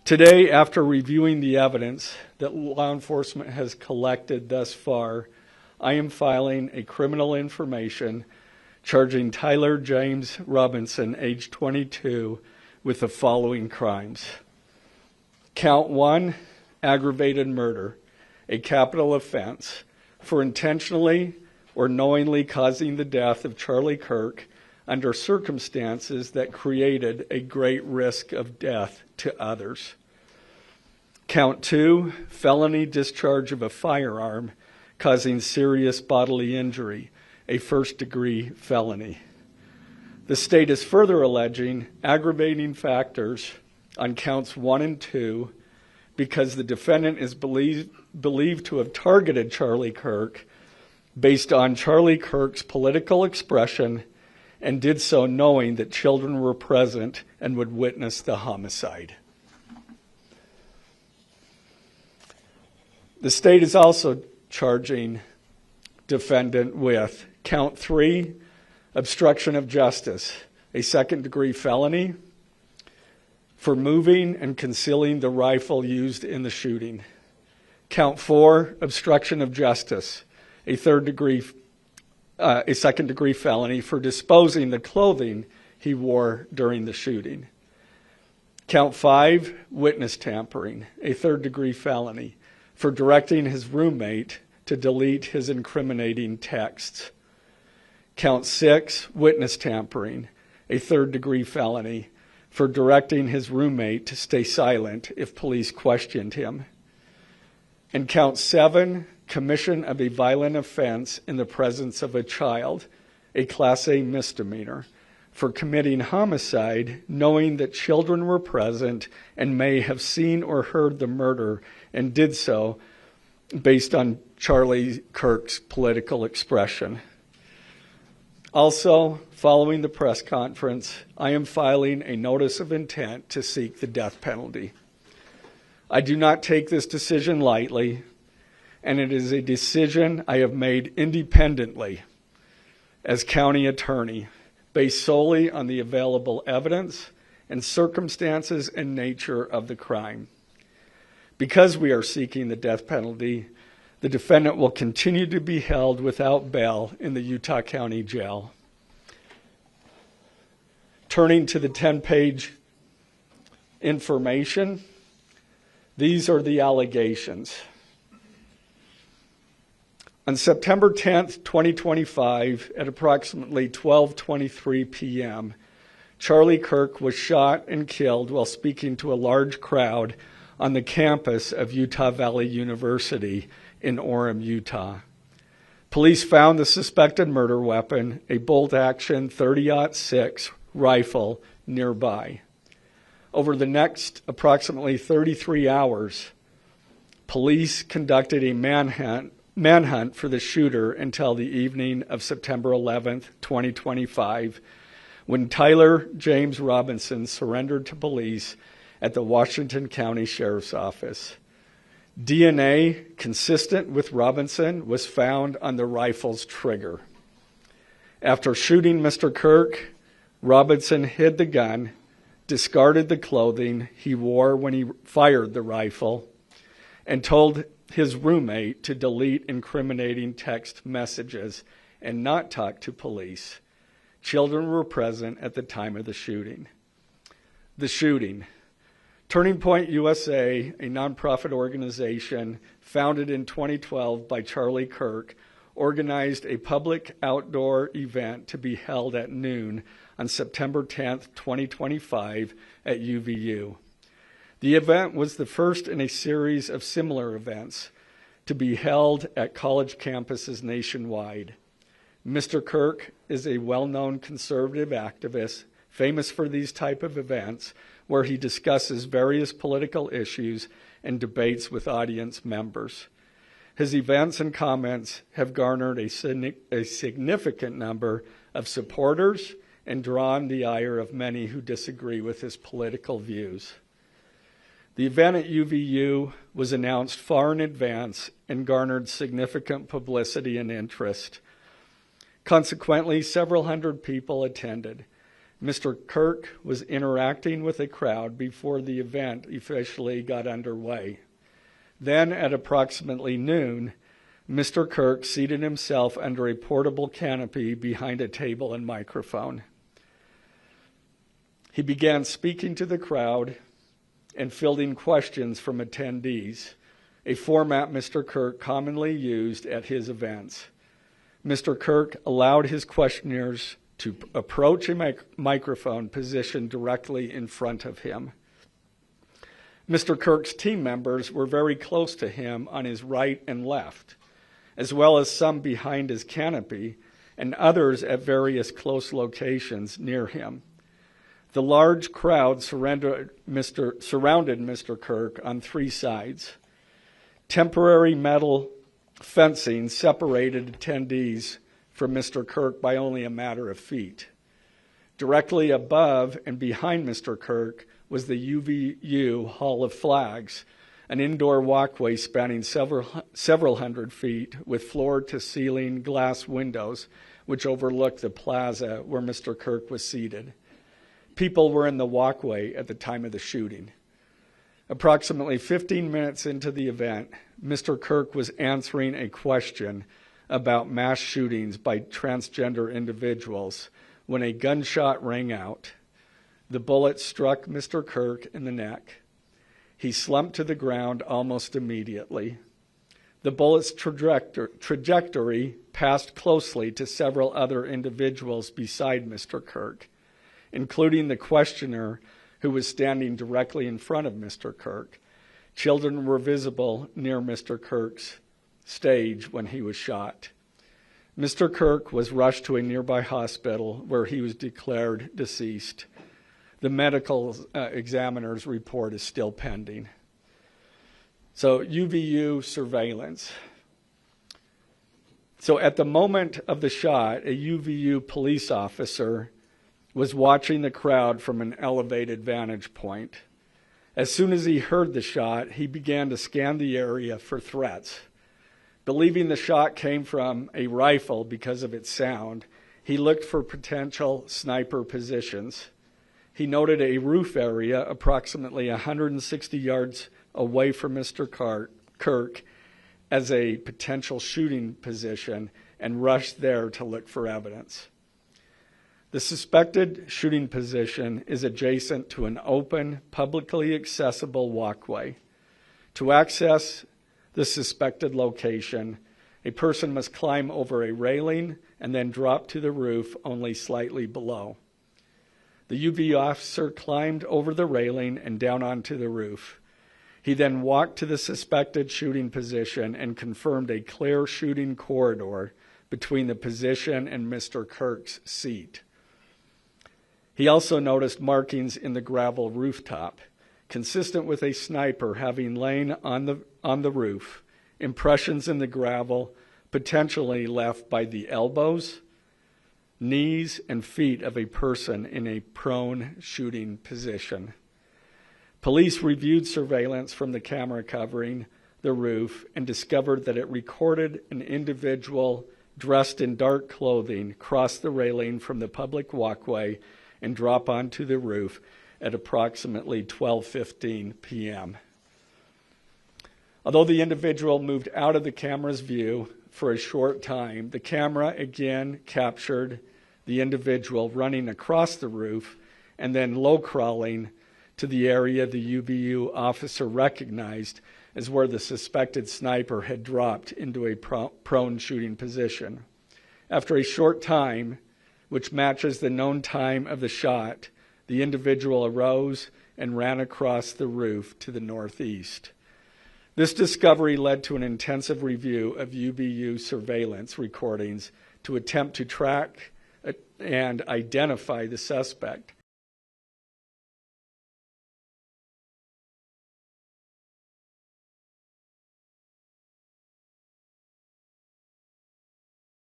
Today, after reviewing the evidence that law enforcement has collected thus far, I am filing a criminal information charging Tyler James Robinson, age 22, with the following crimes. Count 1, aggravated murder, a capital offense, for intentionally or knowingly causing the death of Charlie Kirk under circumstances that created a great risk of death to others. Count 2, felony discharge of a firearm causing serious bodily injury, a first-degree felony. The state is further alleging aggravating factors on counts 1 and 2 because the defendant is believed to have targeted Charlie Kirk based on Charlie Kirk's political expression and did so knowing that children were present and would witness the homicide. The state is also charging defendant with count 3, obstruction of justice, a second-degree felony for moving and concealing the rifle used in the shooting. Count 4, obstruction of justice, a second-degree felony for disposing the clothing he wore during the shooting. Count 5, witness tampering, a third-degree felony for directing his roommate to delete his incriminating texts. Count 6, witness tampering, a third-degree felony for directing his roommate to stay silent if police questioned him. And count 7, commission of a violent offense in the presence of a child, a Class A misdemeanor, for committing homicide knowing that children were present and may have seen or heard the murder and did so based on Charlie Kirk's political expression. Also, following the press conference, I am filing a notice of intent to seek the death penalty. I do not take this decision lightly, and it is a decision I have made independently as county attorney, based solely on the available evidence and circumstances and nature of the crime. Because we are seeking the death penalty, the defendant will continue to be held without bail in the Utah County Jail. Turning to the 10-page information, these are the allegations. On September 10th, 2025, at approximately 12:23 p.m., Charlie Kirk was shot and killed while speaking to a large crowd on the campus of Utah Valley University in Orem, Utah. Police found the suspected murder weapon, a bolt-action .30-06 rifle, nearby. Over the next approximately 33 hours, police conducted a manhunt for the shooter until the evening of September 11th, 2025, when Tyler James Robinson surrendered to police at the Washington County Sheriff's Office. DNA consistent with Robinson was found on the rifle's trigger. After shooting Mr. Kirk, Robinson hid the gun, discarded the clothing he wore when he fired the rifle, and told his roommate to delete incriminating text messages and not talk to police. Children were present at the time of the shooting. The shooting. Turning Point USA, a nonprofit organization founded in 2012 by Charlie Kirk, organized a public outdoor event to be held at noon on September 10th, 2025 at UVU. The event was the first in a series of similar events to be held at college campuses nationwide. Mr. Kirk is a well-known conservative activist famous for these type of events where he discusses various political issues and debates with audience members. His events and comments have garnered a significant number of supporters and drawn the ire of many who disagree with his political views. The event at UVU was announced far in advance and garnered significant publicity and interest. Consequently, several hundred people attended. Mr. Kirk was interacting with a crowd before the event officially got underway. Then, at approximately noon, Mr. Kirk seated himself under a portable canopy behind a table and microphone. He began speaking to the crowd and fielding questions from attendees, a format Mr. Kirk commonly used at his events. Mr. Kirk allowed his questioners to approach a microphone positioned directly in front of him. Mr. Kirk's team members were very close to him on his right and left, as well as some behind his canopy and others at various close locations near him. The large crowd surrounded Mr. Kirk on three sides. Temporary metal fencing separated attendees from Mr. Kirk by only a matter of feet. Directly above and behind Mr. Kirk was the UVU Hall of Flags, an indoor walkway spanning several hundred feet with floor-to-ceiling glass windows which overlooked the plaza where Mr. Kirk was seated. People were in the walkway at the time of the shooting. Approximately 15 minutes into the event, Mr. Kirk was answering a question about mass shootings by transgender individuals when a gunshot rang out. The bullet struck Mr. Kirk in the neck. He slumped to the ground almost immediately. The bullet's trajectory passed closely to several other individuals beside Mr. Kirk, including the questioner who was standing directly in front of Mr. Kirk. Children were visible near Mr. Kirk's stage when he was shot. Mr. Kirk was rushed to a nearby hospital where he was declared deceased. The medical examiner's report is still pending. So UVU surveillance. So at the moment of the shot, a UVU police officer was watching the crowd from an elevated vantage point. As soon as he heard the shot, he began to scan the area for threats. Believing the shot came from a rifle because of its sound, he looked for potential sniper positions. He noted a roof area approximately 160 yards away from Mr. Kirk as a potential shooting position and rushed there to look for evidence. The suspected shooting position is adjacent to an open, publicly accessible walkway. To access the suspected location, a person must climb over a railing and then drop to the roof only slightly below. The UV officer climbed over the railing and down onto the roof. He then walked to the suspected shooting position and confirmed a clear shooting corridor between the position and Mr. Kirk's seat. He also noticed markings in the gravel rooftop, consistent with a sniper having lain on the roof, impressions in the gravel potentially left by the elbows, knees, and feet of a person in a prone shooting position. Police reviewed surveillance from the camera covering the roof and discovered that it recorded an individual dressed in dark clothing cross the railing from the public walkway and drop onto the roof at approximately 12:15 p.m. Although the individual moved out of the camera's view for a short time, the camera again captured the individual running across the roof and then low crawling to the area the UVU officer recognized as where the suspected sniper had dropped into a prone shooting position. After a short time, which matches the known time of the shot, the individual arose and ran across the roof to the northeast. This discovery led to an intensive review of UVU surveillance recordings to attempt to track and identify the suspect.